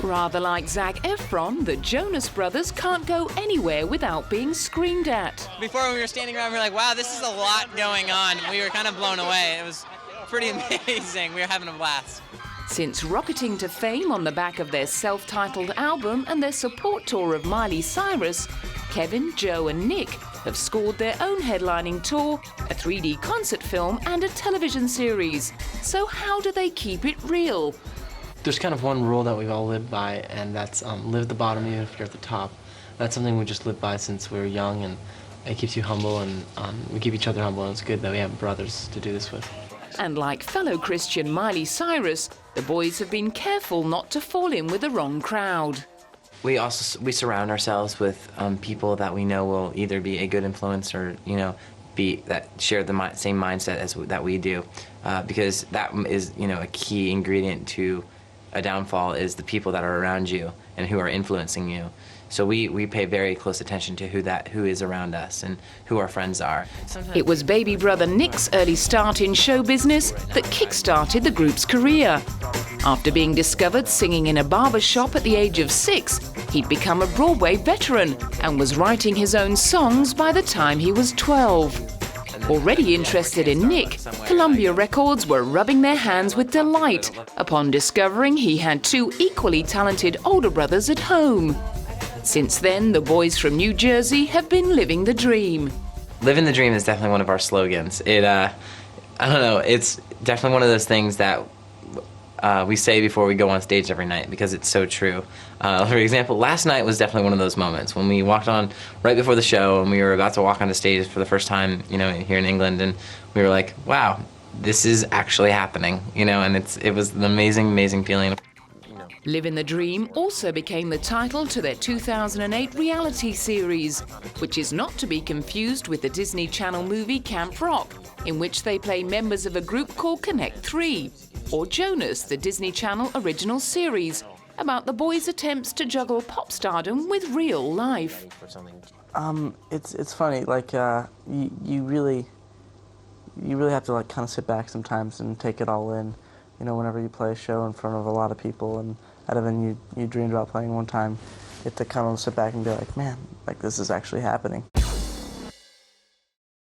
Rather like Zac Efron, the Jonas Brothers can't go anywhere without being screamed at. Before, when we were standing around, we were like, wow, this is a lot going on. We were kind of blown away. It was pretty amazing. We were having a blast. Since rocketing to fame on the back of their self-titled album and their support tour of Miley Cyrus, Kevin, Joe and Nick have scored their own headlining tour, a 3D concert film and a television series. So how do they keep it real? There's kind of one rule that we've all lived by, and that's live at the bottom even if you're at the top. That's something we just lived by since we were young, and it keeps you humble, and we keep each other humble, and it's good that we have brothers to do this with. And like fellow Christian Miley Cyrus, the boys have been careful not to fall in with the wrong crowd. We surround ourselves with people that we know will either be a good influence or, that share the same mindset that we do, because that is, a key ingredient to a downfall is the people that are around you and who are influencing you. So we pay very close attention to who is around us and who our friends are. It was baby brother Nick's early start in show business that kick-started the group's career. After being discovered singing in a barber shop at the age of 6, he'd become a Broadway veteran and was writing his own songs by the time he was 12. Already interested in Nick, Columbia Records were rubbing their hands with delight upon discovering he had 2 equally talented older brothers at home. Since then, the boys from New Jersey have been living the dream. Living the dream is definitely one of our slogans. I don't know, it's definitely one of those things that we say before we go on stage every night because it's so true. For example, last night was definitely one of those moments when we walked on right before the show and we were about to walk onto stage for the first time, here in England, and we were like, wow, this is actually happening, and it was an amazing, amazing feeling. Living the Dream also became the title to their 2008 reality series, which is not to be confused with the Disney Channel movie Camp Rock, in which they play members of a group called Connect 3, or Jonas, the Disney Channel original series, about the boys' attempts to juggle pop stardom with real life. It's funny, like you really have to kind of sit back sometimes and take it all in. Whenever you play a show in front of a lot of people and out of you dreamed about playing one time, you have to kind of sit back and be like, man, this is actually happening.